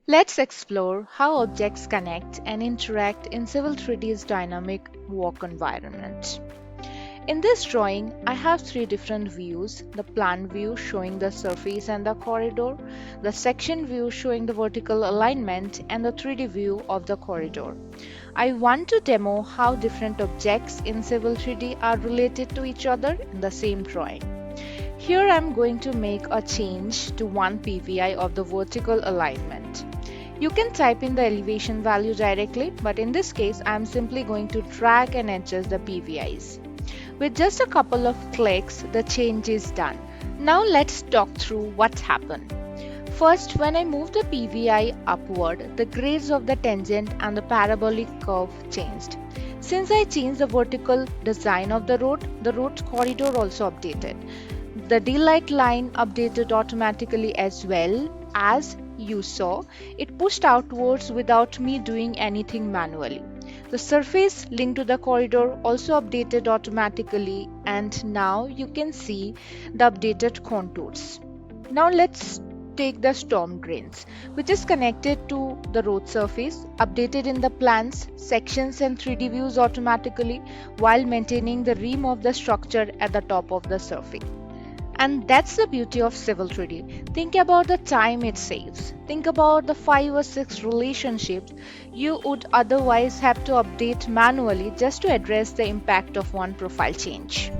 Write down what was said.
Let's explore how objects connect and interact in Civil 3D's dynamic work environment. In this drawing, I have three different views: the plan view showing the surface and the corridor, the section view showing the vertical alignment, and the 3D view of the corridor. I want to demo how different objects in Civil 3D are related to each other in the same drawing. Here I am going to make a change to one PVI of the vertical alignment. You can type in the elevation value directly, but in this case I am simply going to drag and adjust the PVIs. With just a couple of clicks, the change is done. Now let's talk through what happened. First, when I moved the PVI upward, the grades of the tangent and the parabolic curve changed. Since I changed the vertical design of the road corridor also updated. The daylight line updated automatically as well. As you saw, it pushed outwards without me doing anything manually. The surface linked to the corridor also updated automatically, and now you can see the updated contours. Now let's take the storm drains, which is connected to the road surface, updated in the plans, sections and 3D views automatically while maintaining the rim of the structure at the top of the surface. And that's the beauty of Civil 3D. Think about the time it saves. Think about the 5 or 6 relationships you would otherwise have to update manually just to address the impact of one profile change.